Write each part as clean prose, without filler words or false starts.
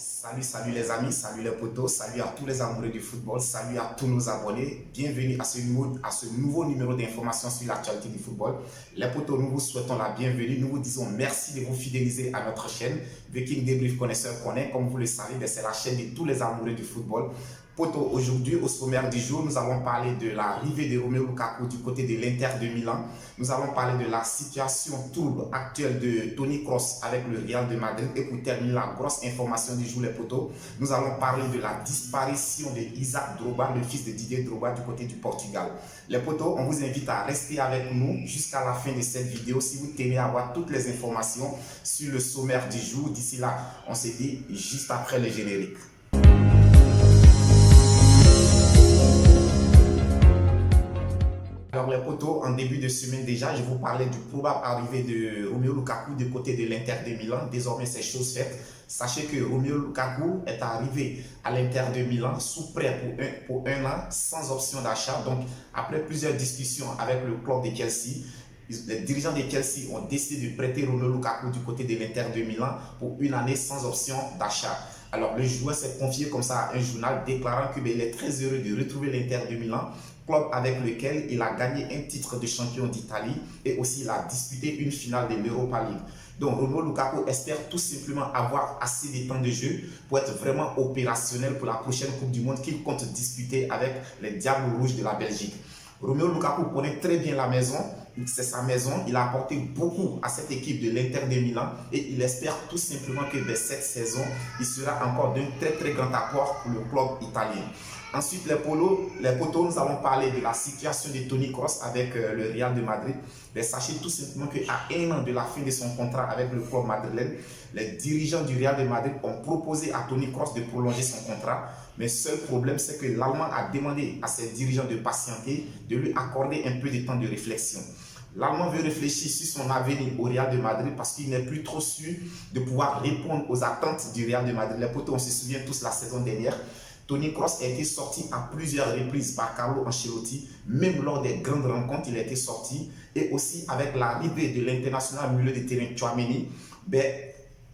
Salut les amis, salut les potos, salut à tous les amoureux du football, salut à tous nos abonnés. Bienvenue à ce nouveau numéro d'information sur l'actualité du football. Les potos, nous vous souhaitons la bienvenue. Nous vous disons merci de vous fidéliser à notre chaîne. Viking Débrief Connaisseur Connaît, comme vous le savez, c'est la chaîne de tous les amoureux du football. Poto, aujourd'hui, au sommaire du jour, nous allons parler de l'arrivée de Romelu Lukaku du côté de l'Inter de Milan. Nous allons parler de la situation trouble actuelle de Toni Kroos avec le Real de Madrid. Et pour terminer la grosse information du jour, les potos, nous allons parler de la disparition de Isaac Drogba, le fils de Didier Drogba du côté du Portugal. Les potos, on vous invite à rester avec nous jusqu'à la fin de cette vidéo si vous tenez à avoir toutes les informations sur le sommaire du jour. D'ici là, on se dit juste après le générique. Alors les potos, en début de semaine déjà, je vous parlais du probable arrivée de Romelu Lukaku du côté de l'Inter de Milan. Désormais, c'est chose faite. Sachez que Romelu Lukaku est arrivé à l'Inter de Milan sous prêt pour un an, sans option d'achat. Donc, après plusieurs discussions avec le club de Chelsea, les dirigeants de Chelsea ont décidé de prêter Romelu Lukaku du côté de l'Inter de Milan pour une année sans option d'achat. Alors, le joueur s'est confié comme ça à un journal déclarant qu'il est très heureux de retrouver l'Inter de Milan, club avec lequel il a gagné un titre de champion d'Italie et aussi il a disputé une finale de l'Europa League. Donc Romelu Lukaku espère tout simplement avoir assez de temps de jeu pour être vraiment opérationnel pour la prochaine Coupe du Monde qu'il compte disputer avec les Diables Rouges de la Belgique. Romelu Lukaku connaît très bien la maison, c'est sa maison, il a apporté beaucoup à cette équipe de l'Inter de Milan et il espère tout simplement que de cette saison, il sera encore d'un très grand apport pour le club italien. Ensuite, les potos, nous allons parler de la situation de Toni Kroos avec le Real de Madrid. Mais sachez tout simplement qu'à un an de la fin de son contrat avec le club madrilène, les dirigeants du Real de Madrid ont proposé à Toni Kroos de prolonger son contrat. Mais seul problème, c'est que l'Allemand a demandé à ses dirigeants de patienter, de lui accorder un peu de temps de réflexion. L'Allemand veut réfléchir sur son avenir au Real de Madrid parce qu'il n'est plus trop sûr de pouvoir répondre aux attentes du Real de Madrid. Les potos, on se souvient tous la saison dernière. Toni Kroos a été sorti à plusieurs reprises par Carlo Ancelotti, même lors des grandes rencontres, il a été sorti. Et aussi avec l'arrivée de l'international milieu de terrain Tchouaméni,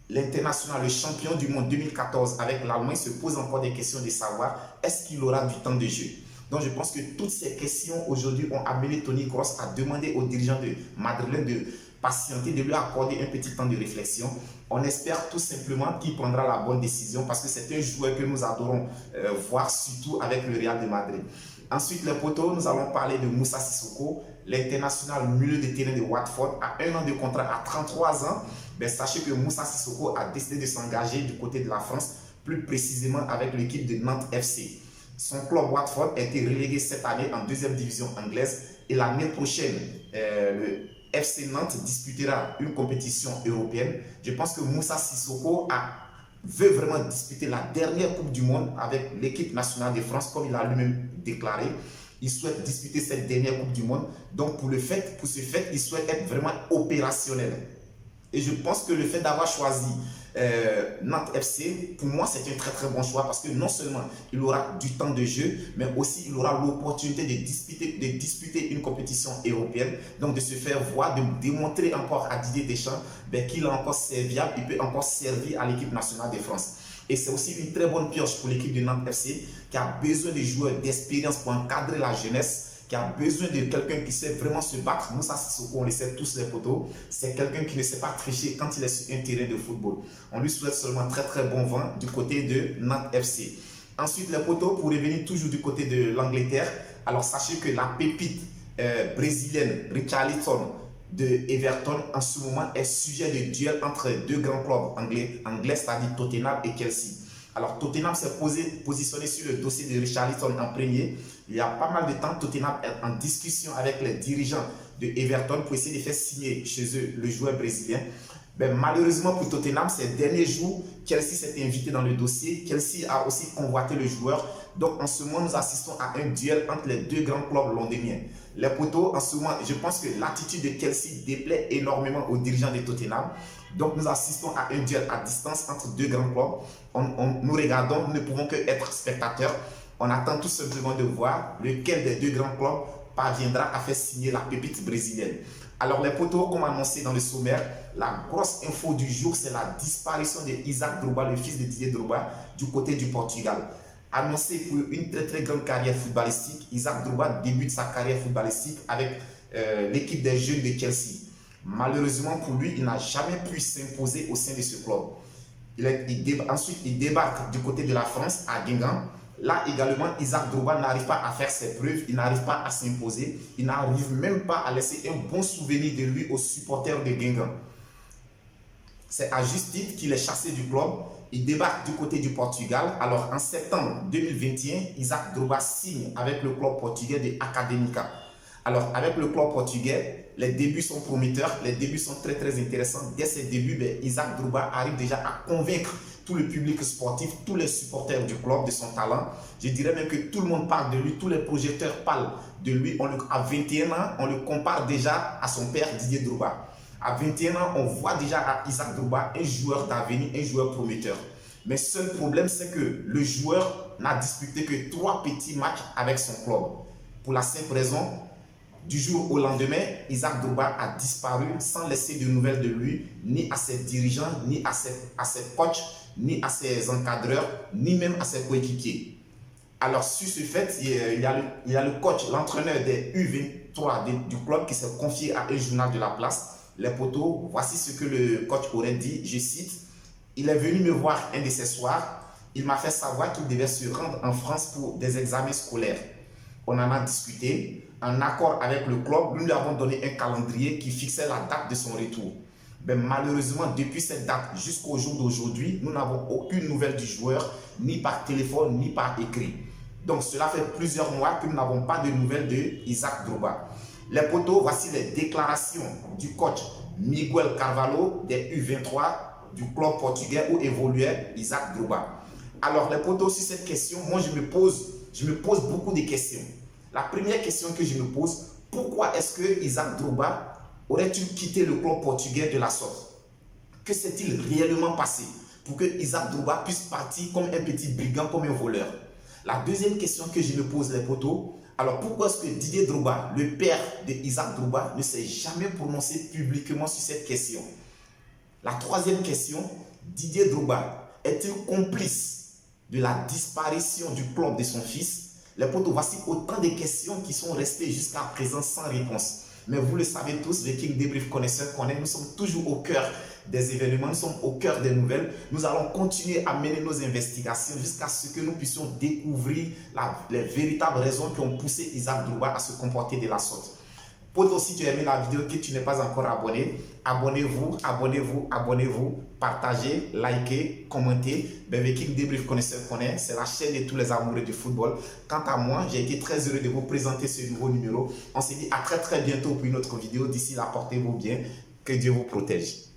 l'international, le champion du monde 2014 avec l'Allemagne, se pose encore des questions de savoir est-ce qu'il aura du temps de jeu. Donc je pense que toutes ces questions aujourd'hui ont amené Toni Kroos à demander aux dirigeants de madrilènes de patienter, de lui accorder un petit temps de réflexion. On espère tout simplement qu'il prendra la bonne décision parce que c'est un joueur que nous adorons voir, surtout avec le Real de Madrid. Ensuite, les potos, nous allons parler de Moussa Sissoko, l'international milieu de terrain de Watford, à un an de contrat, à 33 ans. Sachez que Moussa Sissoko a décidé de s'engager du côté de la France, plus précisément avec l'équipe de Nantes FC. Son club Watford a été relégué cette année en deuxième division anglaise et l'année prochaine, le FC Nantes disputera une compétition européenne. Je pense que Moussa Sissoko veut vraiment disputer la dernière Coupe du Monde avec l'équipe nationale de France, comme il a lui-même déclaré. Il souhaite disputer cette dernière Coupe du Monde. Donc pour ce fait, il souhaite être vraiment opérationnel. Et je pense que le fait d'avoir choisi Nantes FC, pour moi, c'est un très bon choix parce que non seulement il aura du temps de jeu, mais aussi il aura l'opportunité de disputer une compétition européenne, donc de se faire voir, de démontrer encore à Didier Deschamps qu'il est encore serviable, il peut encore servir à l'équipe nationale de France. Et c'est aussi une très bonne pioche pour l'équipe de Nantes FC qui a besoin de joueurs d'expérience pour encadrer la jeunesse, qui a besoin de quelqu'un qui sait vraiment se battre. Moussa Sissoko, on le sait tous les potos, c'est quelqu'un qui ne sait pas tricher quand il est sur un terrain de football. On lui souhaite seulement très bon vent du côté de Nantes FC. Ensuite, les potos, pour revenir toujours du côté de l'Angleterre, alors sachez que la pépite brésilienne Richarlison de Everton en ce moment est sujet de duel entre deux grands clubs anglais, c'est-à-dire Tottenham et Chelsea. Alors Tottenham s'est positionné sur le dossier de Richarlison en premier. Il y a pas mal de temps, Tottenham est en discussion avec les dirigeants de Everton pour essayer de faire signer chez eux le joueur brésilien. Malheureusement pour Tottenham, ces derniers jours, Chelsea s'est invité dans le dossier. Chelsea a aussi convoité le joueur. Donc en ce moment, nous assistons à un duel entre les deux grands clubs londoniens. Les potos, en ce moment, je pense que l'attitude de Chelsea déplaît énormément aux dirigeants de Tottenham. Donc nous assistons à un duel à distance entre deux grands clubs. Nous regardons, nous ne pouvons que être spectateurs. On attend tout simplement de voir lequel des deux grands clubs parviendra à faire signer la pépite brésilienne. Alors les potos, comme annoncé dans le sommaire, la grosse info du jour, c'est la disparition d'Isaac Drogba, le fils de Didier Drogba, du côté du Portugal. Annoncé pour une très grande carrière footballistique, Isaac Drogba débute sa carrière footballistique avec l'équipe des jeunes de Chelsea. Malheureusement pour lui, il n'a jamais pu s'imposer au sein de ce club. Ensuite, il débarque du côté de la France, à Guingamp. Là également, Isaac Drogba n'arrive pas à faire ses preuves, il n'arrive pas à s'imposer, il n'arrive même pas à laisser un bon souvenir de lui aux supporters de Guingamp. C'est à juste titre qu'il est chassé du club. Il débarque du côté du Portugal. Alors en septembre 2021, Isaac Drogba signe avec le club portugais de Académica. Alors avec le club portugais, les débuts sont prometteurs, les débuts sont très intéressants. Dès ses débuts, Isaac Drogba arrive déjà à convaincre tout le public sportif, tous les supporters du club de son talent. Je dirais même que tout le monde parle de lui, tous les projecteurs parlent de lui. À 21 ans, on le compare déjà à son père Didier Drogba. À 21 ans, on voit déjà à Isaac Drogba un joueur d'avenir, un joueur prometteur. Mais seul problème, c'est que le joueur n'a disputé que 3 petits matchs avec son club. Pour la simple raison, du jour au lendemain, Isaac Drogba a disparu sans laisser de nouvelles de lui, ni à ses dirigeants, ni à ses coachs, ni à ses encadreurs, ni même à ses coéquipiers. Alors sur ce fait, il y a le coach, l'entraîneur des U23 du club qui s'est confié à un journal de la place. Les potos, voici ce que le coach aurait dit, je cite, « Il est venu me voir un de ces soirs, il m'a fait savoir qu'il devait se rendre en France pour des examens scolaires. On en a discuté, en accord avec le club, nous lui avons donné un calendrier qui fixait la date de son retour. Mais malheureusement, depuis cette date jusqu'au jour d'aujourd'hui, nous n'avons aucune nouvelle du joueur, ni par téléphone, ni par écrit. Donc cela fait plusieurs mois que nous n'avons pas de nouvelles de Isaac Drogba. Les potos, voici les déclarations du coach Miguel Carvalho des U23 du club portugais où évoluait Isaac Drogba. Alors les potos, sur cette question, moi je me pose beaucoup de questions. La première question que je me pose, pourquoi est-ce que Isaac Drogba aurait-il quitté le club portugais de la sorte? Que s'est-il réellement passé pour que Isaac Drogba puisse partir comme un petit brigand, comme un voleur? La deuxième question que je me pose, les potos, alors pourquoi est-ce que Didier Drogba, le père de Isaac Drogba, ne s'est jamais prononcé publiquement sur cette question? La troisième question, Didier Drogba est-il complice de la disparition du club de son fils? Les potos, voici autant de questions qui sont restées jusqu'à présent sans réponse. Mais vous le savez tous, les King Débrief connaisseurs nous sommes toujours au cœur des événements, nous sommes au cœur des nouvelles. Nous allons continuer à mener nos investigations jusqu'à ce que nous puissions découvrir les véritables raisons qui ont poussé Isaac Drogba à se comporter de la sorte. Pour si tu as aimé la vidéo, que tu n'es pas encore abonné, abonnez-vous, partagez, likez, commentez. King Débrief connaisseur c'est la chaîne de tous les amoureux du football. Quant à moi, j'ai été très heureux de vous présenter ce nouveau numéro. On se dit à très bientôt pour une autre vidéo. D'ici là, portez-vous bien, que Dieu vous protège.